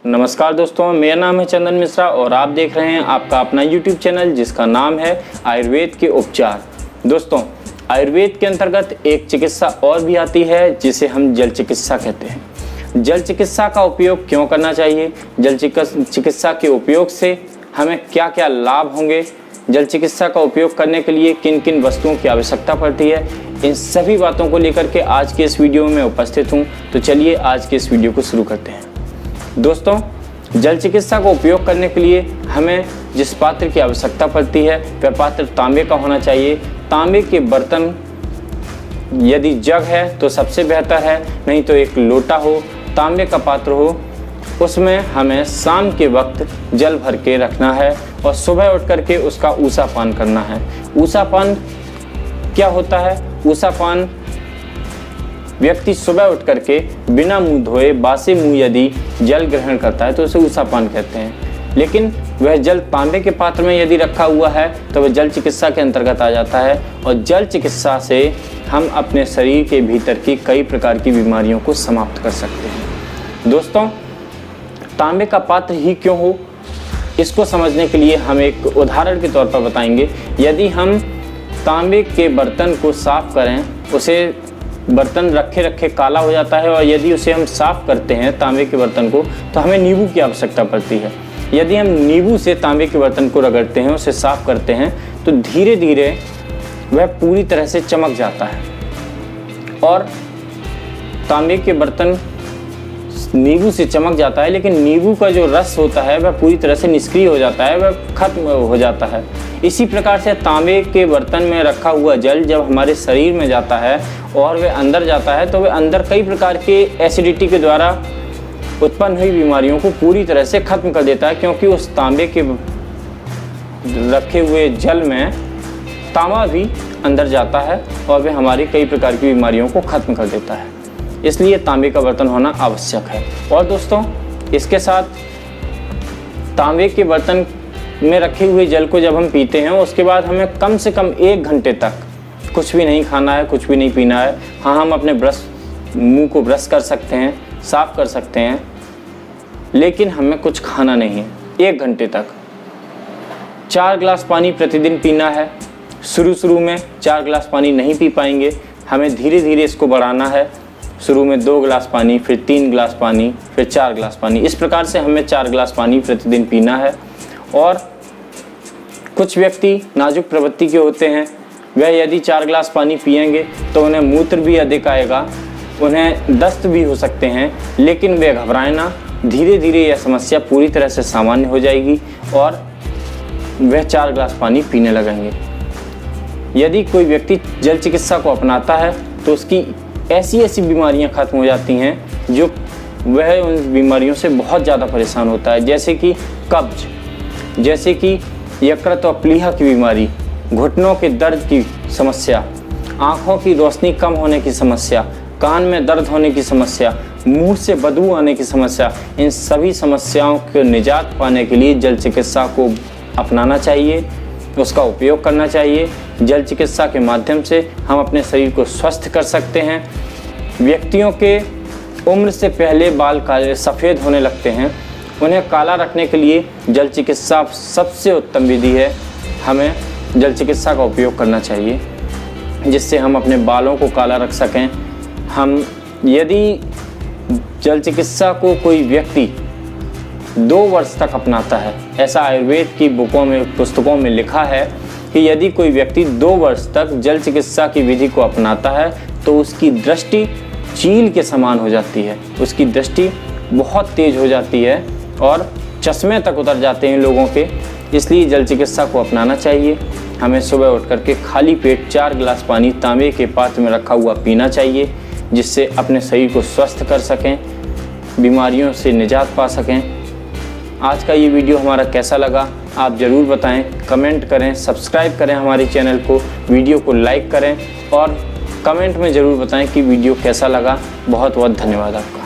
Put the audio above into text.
नमस्कार दोस्तों, मेरा नाम है चंदन मिश्रा और आप देख रहे हैं आपका अपना YouTube चैनल जिसका नाम है आयुर्वेद के उपचार। दोस्तों, आयुर्वेद के अंतर्गत एक चिकित्सा और भी आती है जिसे हम जल चिकित्सा कहते हैं। जल चिकित्सा का उपयोग क्यों करना चाहिए, जल चिकित्सा के उपयोग से हमें क्या क्या लाभ होंगे, जल चिकित्सा का उपयोग करने के लिए किन किन वस्तुओं की आवश्यकता पड़ती है, इन सभी बातों को लेकर के आज के इस वीडियो में उपस्थित हूँ। तो चलिए आज के इस वीडियो को शुरू करते हैं। दोस्तों, जल चिकित्सा का उपयोग करने के लिए हमें जिस पात्र की आवश्यकता पड़ती है वह पात्र तांबे का होना चाहिए। तांबे के बर्तन, यदि जग है तो सबसे बेहतर है, नहीं तो एक लोटा हो, तांबे का पात्र हो, उसमें हमें शाम के वक्त जल भर के रखना है और सुबह उठ करके उसका ऊषा पान करना है। ऊषा पान क्या होता है? ऊषा पान व्यक्ति सुबह उठ करके बिना मुंह धोए बासी मुंह यदि जल ग्रहण करता है तो उसे ऊषा पान कहते हैं। लेकिन वह जल तांबे के पात्र में यदि रखा हुआ है तो वह जल चिकित्सा के अंतर्गत आ जाता है और जल चिकित्सा से हम अपने शरीर के भीतर की कई प्रकार की बीमारियों को समाप्त कर सकते हैं। दोस्तों, तांबे का पात्र ही क्यों हो, इसको समझने के लिए हम एक उदाहरण के तौर पर बताएंगे। यदि हम तांबे के बर्तन को साफ करें, उसे बर्तन रखे रखे काला हो जाता है और यदि उसे हम साफ करते हैं तांबे के बर्तन को तो हमें नींबू की आवश्यकता पड़ती है। यदि हम नींबू से तांबे के बर्तन को रगड़ते हैं, उसे साफ करते हैं तो धीरे धीरे वह पूरी तरह से चमक जाता है और तांबे के बर्तन नींबू से चमक जाता है, लेकिन नींबू का जो रस होता है वह पूरी तरह से निष्क्रिय हो जाता है, वह खत्म हो जाता है। इसी प्रकार से तांबे के बर्तन में रखा हुआ जल जब हमारे शरीर में जाता है और वह अंदर जाता है तो वह अंदर कई प्रकार के एसिडिटी के द्वारा उत्पन्न हुई बीमारियों को पूरी तरह से खत्म कर देता है, क्योंकि उस तांबे के रखे हुए जल में तांबा भी अंदर जाता है और वह हमारी कई प्रकार की बीमारियों को खत्म कर देता है। इसलिए तांबे का बर्तन होना आवश्यक है। और दोस्तों, इसके साथ तांबे के बर्तन में रखे हुए जल को जब हम पीते हैं उसके बाद हमें कम से कम 1 घंटे तक कुछ भी नहीं खाना है, कुछ भी नहीं पीना है। हाँ, हम अपने मुंह को ब्रश कर सकते हैं, साफ कर सकते हैं, लेकिन हमें कुछ खाना नहीं है 1 घंटे तक। 4 गिलास पानी प्रतिदिन पीना है। शुरू में 4 गिलास पानी नहीं पी पाएंगे, हमें धीरे धीरे इसको बढ़ाना है। शुरू में 2 गिलास पानी, फिर 3 गिलास पानी, फिर 4 गिलास पानी, इस प्रकार से हमें 4 गिलास पानी प्रतिदिन पीना है। और कुछ व्यक्ति नाजुक प्रवृत्ति के होते हैं, वह यदि 4 गिलास पानी पिएंगे तो उन्हें मूत्र भी अधिक आएगा, उन्हें दस्त भी हो सकते हैं, लेकिन वे घबराएं ना, धीरे धीरे यह समस्या पूरी तरह से सामान्य हो जाएगी और वह 4 गिलास पानी पीने लगेंगे। यदि कोई व्यक्ति जल चिकित्सा को अपनाता है तो उसकी ऐसी ऐसी बीमारियां खत्म हो जाती हैं जो वह उन बीमारियों से बहुत ज़्यादा परेशान होता है, जैसे कि कब्ज, जैसे कि यकृत और प्लीहा की बीमारी, घुटनों के दर्द की समस्या, आँखों की रोशनी कम होने की समस्या, कान में दर्द होने की समस्या, मुंह से बदबू आने की समस्या। इन सभी समस्याओं को निजात पाने के लिए जल चिकित्सा को अपनाना चाहिए, उसका उपयोग करना चाहिए। जल चिकित्सा के माध्यम से हम अपने शरीर को स्वस्थ कर सकते हैं। व्यक्तियों के उम्र से पहले बाल काले सफ़ेद होने लगते हैं, उन्हें काला रखने के लिए जल चिकित्सा सबसे उत्तम विधि है। हमें जल चिकित्सा का उपयोग करना चाहिए जिससे हम अपने बालों को काला रख सकें। हम यदि जल चिकित्सा को कोई व्यक्ति 2 वर्ष तक अपनाता है, ऐसा आयुर्वेद की पुस्तकों में लिखा है कि यदि कोई व्यक्ति 2 वर्ष तक जल चिकित्सा की विधि को अपनाता है तो उसकी दृष्टि चील के समान हो जाती है, उसकी दृष्टि बहुत तेज हो जाती है और चश्मे तक उतर जाते हैं लोगों के। इसलिए जल चिकित्सा को अपनाना चाहिए। हमें सुबह उठ करके खाली पेट 4 गिलास पानी तांबे के पात्र में रखा हुआ पीना चाहिए, जिससे अपने शरीर को स्वस्थ कर सकें, बीमारियों से निजात पा सकें। आज का ये वीडियो हमारा कैसा लगा आप ज़रूर बताएं, कमेंट करें, सब्सक्राइब करें हमारे चैनल को, वीडियो को लाइक करें और कमेंट में ज़रूर बताएं कि वीडियो कैसा लगा। बहुत बहुत धन्यवाद आपका।